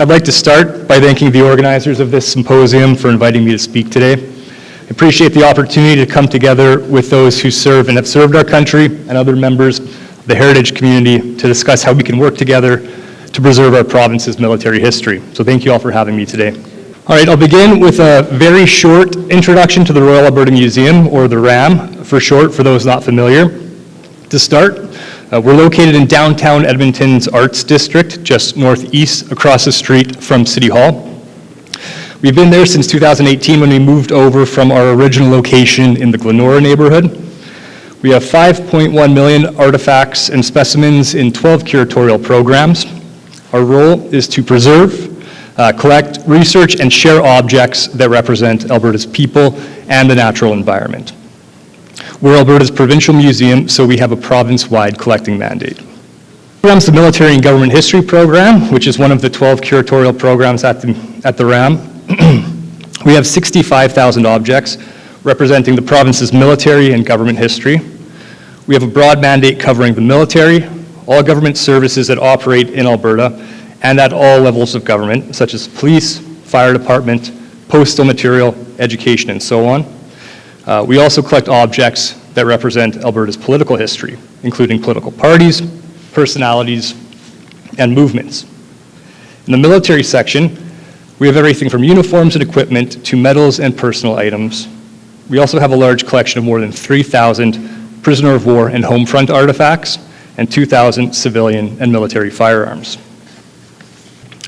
I'd like to start by thanking the organizers of this symposium for inviting me to speak today. I appreciate the opportunity to come together with those who serve and have served our country and other members of the heritage community to discuss how we can work together to preserve our province's military history. So thank you all for having me today. All right, I'll begin with a very short introduction to the Royal Alberta Museum, or the RAM for short, for those not familiar. To start, we're located in downtown Edmonton's Arts District, just northeast across the street from City Hall. We've been there since 2018 when we moved over from our original location in the Glenora neighborhood. We have 5.1 million artifacts and specimens in 12 curatorial programs. Our role is to preserve, collect, research, and share objects that represent Alberta's people and the natural environment. We're Alberta's provincial museum, so we have a province-wide collecting mandate. The program's the Military and Government History Program, which is one of the 12 curatorial programs at the RAM. We have 65,000 objects representing the province's military and government history. We have a broad mandate covering the military, all government services that operate in Alberta, and at all levels of government, such as police, fire department, postal material, education, and so on. We also collect objects that represent Alberta's political history, including political parties, personalities, and movements. In the military section, we have everything from uniforms and equipment to medals and personal items. We also have a large collection of more than 3,000 prisoner of war and home front artifacts and 2,000 civilian and military firearms.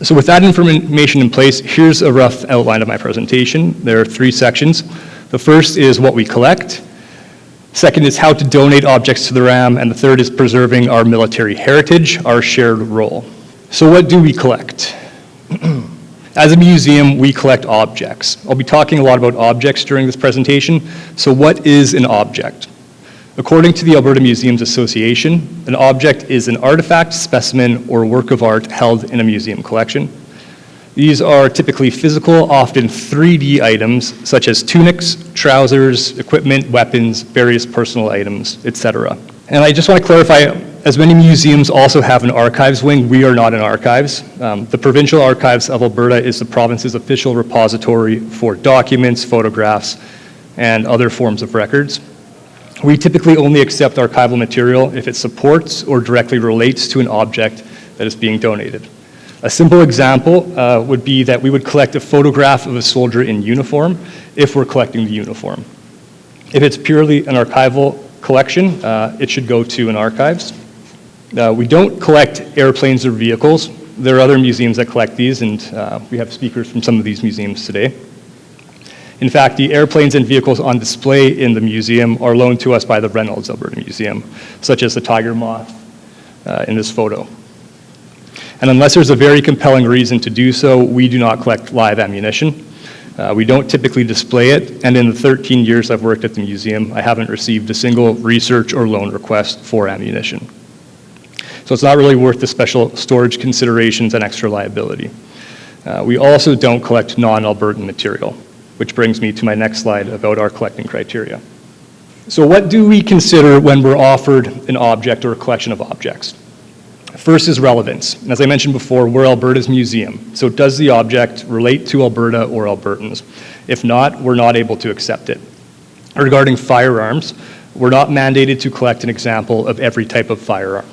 So with that information in place, here's a rough outline of my presentation. There are 3 sections. The first is what we collect. Second is how to donate objects to the RAM, and the third is preserving our military heritage, our shared role. So what do we collect? As a museum, we collect objects. I'll be talking a lot about objects during this presentation. So what is an object? According to the Alberta Museums Association, an object is an artifact, specimen, or work of art held in a museum collection. These are typically physical, often 3D items, such as tunics, trousers, equipment, weapons, various personal items, etc. And I just want to clarify, as many museums also have an archives wing, we are not an archives. The Provincial Archives of Alberta is the province's official repository for documents, photographs, and other forms of records. We typically only accept archival material if it supports or directly relates to an object that is being donated. A simple example would be that we would collect a photograph of a soldier in uniform if we're collecting the uniform. If it's purely an archival collection, it should go to an archives. We don't collect airplanes or vehicles. There are other museums that collect these, and we have speakers from some of these museums today. In fact, the airplanes and vehicles on display in the museum are loaned to us by the Reynolds Alberta Museum, such as the Tiger Moth in this photo. And unless there's a very compelling reason to do so, we do not collect live ammunition. We don't typically display it, and in the 13 years I've worked at the museum, I haven't received a single research or loan request for ammunition. So it's not really worth the special storage considerations and extra liability. We also don't collect non-Albertan material, which brings me to my next slide about our collecting criteria. So what do we consider when we're offered an object or a collection of objects? First is relevance. And as I mentioned before, we're Alberta's museum. So does the object relate to Alberta or Albertans? If not, we're not able to accept it. Regarding firearms, we're not mandated to collect an example of every type of firearm.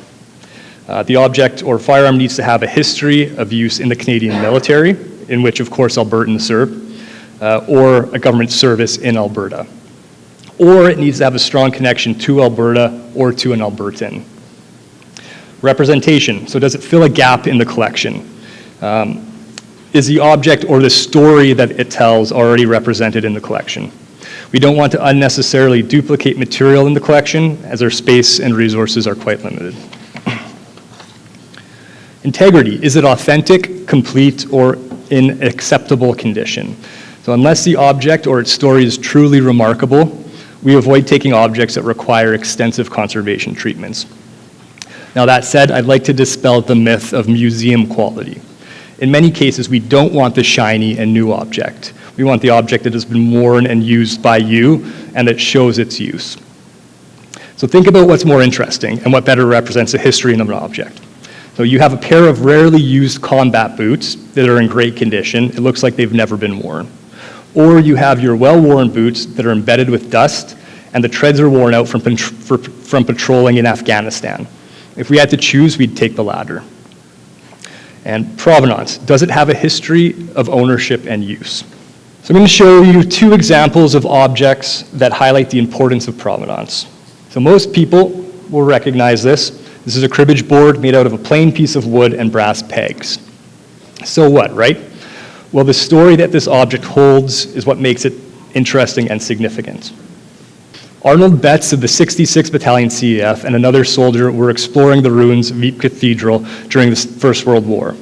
The object or firearm needs to have a history of use in the Canadian military, in which of course Albertans serve, or a government service in Alberta. Or it needs to have a strong connection to Alberta or to an Albertan. Representation, so does it fill a gap in the collection? Is the object or the story that it tells already represented in the collection? We don't want to unnecessarily duplicate material in the collection, as our space and resources are quite limited. Integrity, is it authentic, complete, or in acceptable condition? So unless the object or its story is truly remarkable, we avoid taking objects that require extensive conservation treatments. Now that said, I'd like to dispel the myth of museum quality. In many cases, we don't want the shiny and new object. We want the object that has been worn and used by you and that shows its use. So think about what's more interesting and what better represents the history of an object. So you have a pair of rarely used combat boots that are in great condition. It looks like they've never been worn. Or you have your well-worn boots that are embedded with dust and the treads are worn out from patrolling in Afghanistan. If we had to choose, we'd take the latter. And provenance, does it have a history of ownership and use? So I'm going to show you two examples of objects that highlight the importance of provenance. So most people will recognize this. This is a cribbage board made out of a plain piece of wood and brass pegs. So what, right? Well, the story that this object holds is what makes it interesting and significant. Arnold Betts of the 66th Battalion CEF and another soldier were exploring the ruins of Ypres Cathedral during the First World War.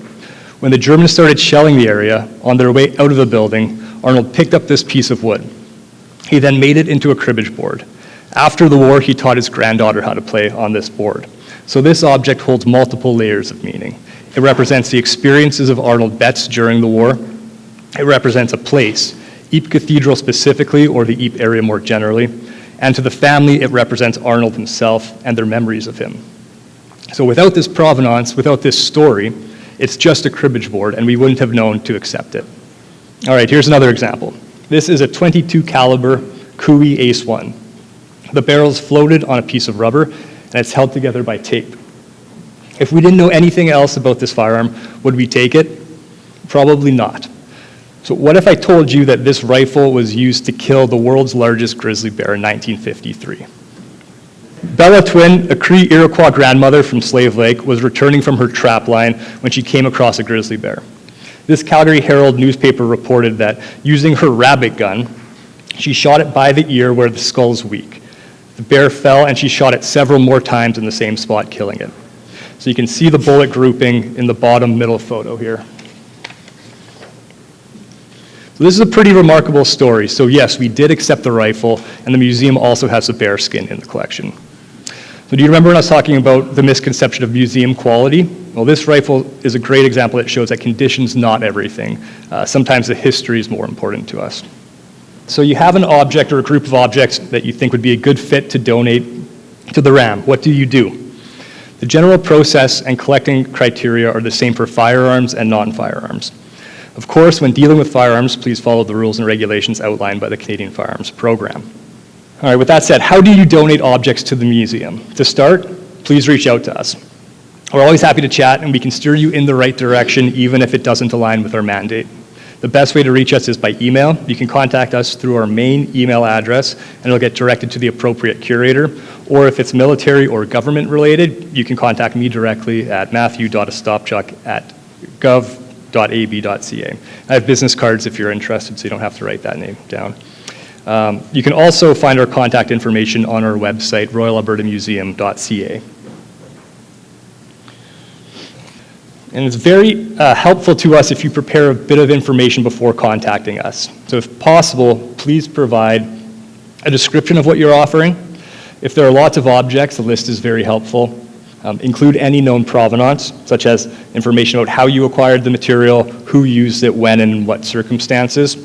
When the Germans started shelling the area, on their way out of the building, Arnold picked up this piece of wood. He then made it into a cribbage board. After the war, he taught his granddaughter how to play on this board. So this object holds multiple layers of meaning. It represents the experiences of Arnold Betts during the war. It represents a place, Ypres Cathedral specifically, or the Ypres area more generally. And to the family, it represents Arnold himself and their memories of him. So without this provenance, without this story, it's just a cribbage board, and we wouldn't have known to accept it. All right, here's another example. This is a .22 caliber Cooey Ace 1. The barrel's floated on a piece of rubber, and it's held together by tape. If we didn't know anything else about this firearm, would we take it? Probably not. So what if I told you that this rifle was used to kill the world's largest grizzly bear in 1953? Bella Twin, a Cree Iroquois grandmother from Slave Lake, was returning from her trap line when she came across a grizzly bear. This Calgary Herald newspaper reported that using her rabbit gun, she shot it by the ear where the skull's weak. The bear fell and she shot it several more times in the same spot, killing it. So you can see the bullet grouping in the bottom middle photo here. So this is a pretty remarkable story. So yes, we did accept the rifle, and the museum also has the bear skin in the collection. So do you remember when I was talking about the misconception of museum quality? Well, this rifle is a great example that shows that condition's not everything. Sometimes the history is more important to us. So you have an object or a group of objects that you think would be a good fit to donate to the RAM. What do? The general process and collecting criteria are the same for firearms and non-firearms. Of course, when dealing with firearms, please follow the rules and regulations outlined by the Canadian Firearms Program. All right, with that said, how do you donate objects to the museum? To start, please reach out to us. We're always happy to chat, and we can steer you in the right direction even if it doesn't align with our mandate. The best way to reach us is by email. You can contact us through our main email address, and it'll get directed to the appropriate curator. Or if it's military or government related, you can contact me directly at matthew.ostapchuk@gov.ab.ca. I have business cards if you're interested, so you don't have to write that name down. You can also find our contact information on our website, royalalbertamuseum.ca. And it's very helpful to us if you prepare a bit of information before contacting us. So if possible, please provide a description of what you're offering. If there are lots of objects, the list is very helpful. Include any known provenance, such as information about how you acquired the material, who used it, when, and in what circumstances.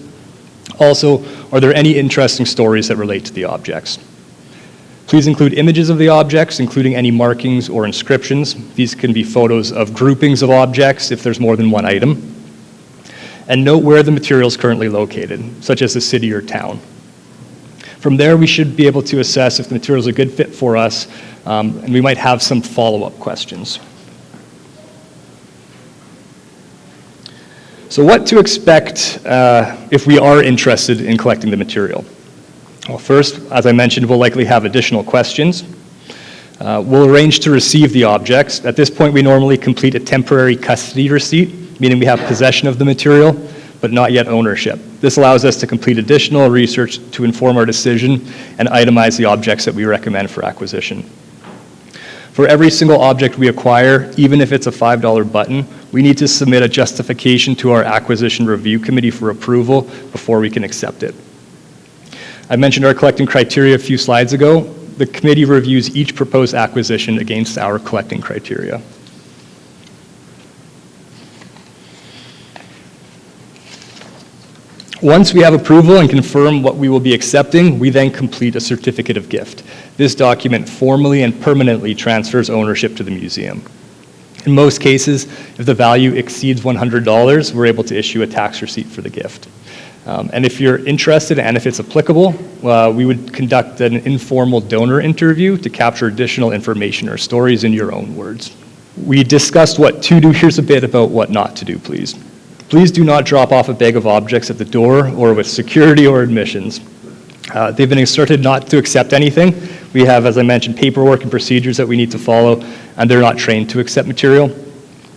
Also, are there any interesting stories that relate to the objects? Please include images of the objects, including any markings or inscriptions. These can be photos of groupings of objects if there's more than one item. And note where the material is currently located, such as the city or town. From there, we should be able to assess if the material is a good fit for us, and we might have some follow-up questions. So what to expect if we are interested in collecting the material? Well, first, as I mentioned, we'll likely have additional questions. We'll arrange to receive the objects. At this point, we normally complete a temporary custody receipt, meaning we have possession of the material, but not yet ownership. This allows us to complete additional research to inform our decision and itemize the objects that we recommend for acquisition. For every single object we acquire, even if it's a $5 button, we need to submit a justification to our acquisition review committee for approval before we can accept it. I mentioned our collecting criteria a few slides ago. The committee reviews each proposed acquisition against our collecting criteria. Once we have approval and confirm what we will be accepting, we then complete a certificate of gift. This document formally and permanently transfers ownership to the museum. In most cases, if the value exceeds $100, we're able to issue a tax receipt for the gift. And if you're interested and if it's applicable, we would conduct an informal donor interview to capture additional information or stories in your own words. We discussed what to do. Here's a bit about what not to do, please. Please do not drop off a bag of objects at the door or with security or admissions. They've been instructed not to accept anything. We have, as I mentioned, paperwork and procedures that we need to follow, and they're not trained to accept material,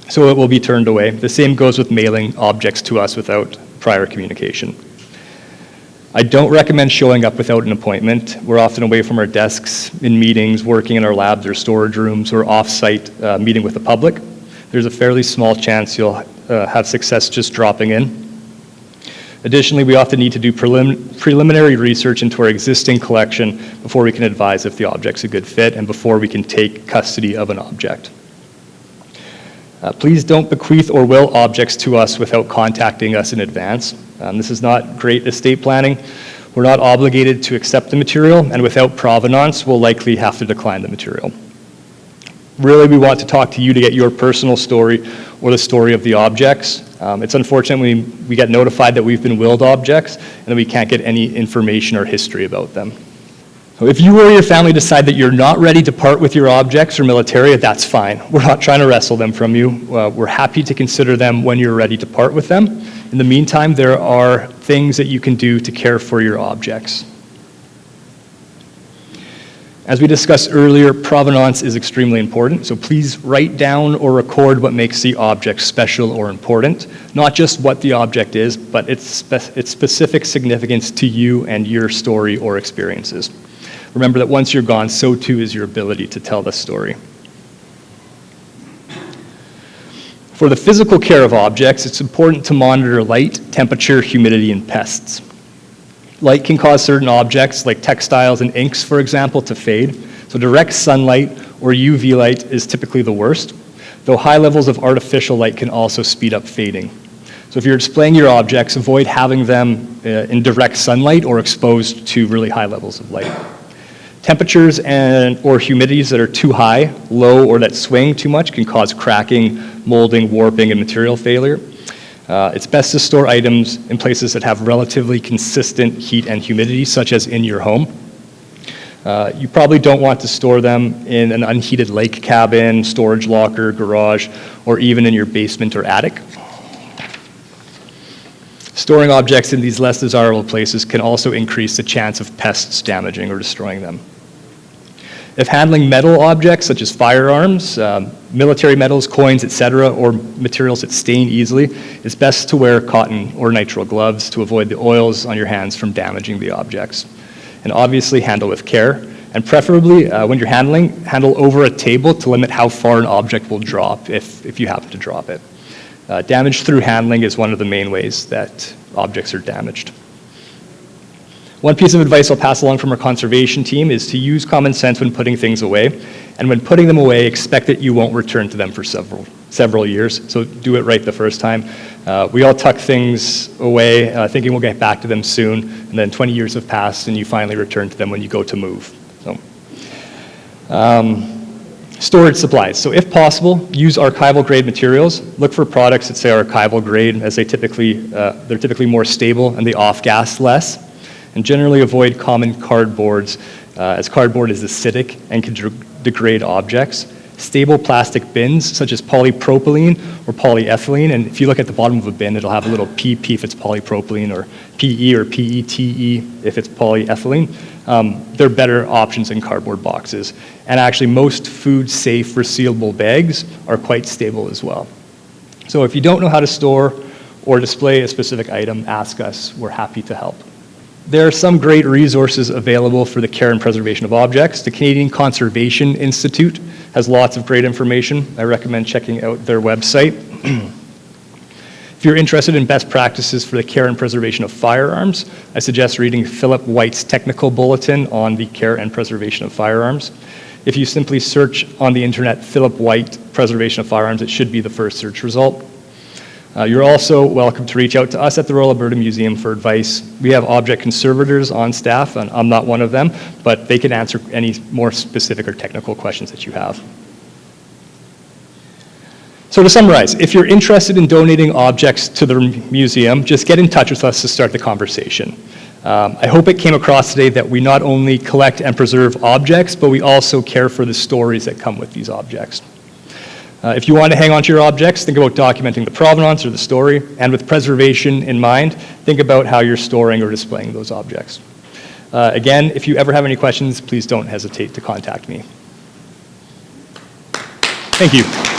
so it will be turned away. The same goes with mailing objects to us without prior communication. I don't recommend showing up without an appointment. We're often away from our desks, in meetings, working in our labs or storage rooms, or off-site meeting with the public. There's a fairly small chance you'll have success just dropping in. Additionally, we often need to do preliminary research into our existing collection before we can advise if the object's a good fit and before we can take custody of an object. Please don't bequeath or will objects to us without contacting us in advance. This is not great estate planning. We're not obligated to accept the material, and without provenance, we'll likely have to decline the material. Really, we want to talk to you to get your personal story or the story of the objects. It's unfortunate when we get notified that we've been willed objects and that we can't get any information or history about them. So if you or your family decide that you're not ready to part with your objects or militaria, that's fine. We're not trying to wrestle them from you. We're happy to consider them when you're ready to part with them. In the meantime, there are things that you can do to care for your objects. As we discussed earlier, provenance is extremely important, so please write down or record what makes the object special or important, not just what the object is, but its specific significance to you and your story or experiences. Remember that once you're gone, so too is your ability to tell the story. For the physical care of objects, it's important to monitor light, temperature, humidity, and pests. Light can cause certain objects, like textiles and inks, for example, to fade. So direct sunlight or UV light is typically the worst, though high levels of artificial light can also speed up fading. So if you're displaying your objects, avoid having them in direct sunlight or exposed to really high levels of light. Temperatures or humidities that are too high, low, or that swing too much can cause cracking, molding, warping, and material failure. It's best to store items in places that have relatively consistent heat and humidity, such as in your home. You probably don't want to store them in an unheated lake cabin, storage locker, garage, or even in your basement or attic. Storing objects in these less desirable places can also increase the chance of pests damaging or destroying them. If handling metal objects such as firearms, military metals, coins, etc., or materials that stain easily, it's best to wear cotton or nitrile gloves to avoid the oils on your hands from damaging the objects. And obviously handle with care, and preferably when you're handle over a table to limit how far an object will drop if you happen to drop it. Damage through handling is one of the main ways that objects are damaged. One piece of advice I'll pass along from our conservation team is to use common sense when putting things away, and when putting them away, expect that you won't return to them for several years, so do it right the first time. We all tuck things away thinking we'll get back to them soon, and then 20 years have passed and you finally return to them when you go to move. Storage supplies. So if possible, use archival grade materials. Look for products that say archival grade, as they're typically more stable and they off-gas less. And generally avoid common cardboards, as cardboard is acidic and can degrade objects. Stable plastic bins, such as polypropylene or polyethylene, and if you look at the bottom of a bin, it'll have a little PP if it's polypropylene, or PE or PETE if it's polyethylene. They're better options than cardboard boxes. And actually, most food-safe resealable bags are quite stable as well. So if you don't know how to store or display a specific item, ask us. We're happy to help. There are some great resources available for the care and preservation of objects. The Canadian Conservation Institute has lots of great information. I recommend checking out their website. If you're interested in best practices for the care and preservation of firearms, I suggest reading Philip White's technical bulletin on the care and preservation of firearms. If you simply search on the internet Philip White preservation of firearms, it should be the first search result. You're also welcome to reach out to us at the Royal Alberta Museum for advice. We have object conservators on staff, and I'm not one of them, but they can answer any more specific or technical questions that you have. So to summarize, if you're interested in donating objects to the museum, just get in touch with us to start the conversation. I hope it came across today that we not only collect and preserve objects, but we also care for the stories that come with these objects. If you want to hang on to your objects, think about documenting the provenance or the story, and with preservation in mind, think about how you're storing or displaying those objects. Again, if you ever have any questions, please don't hesitate to contact me. Thank you.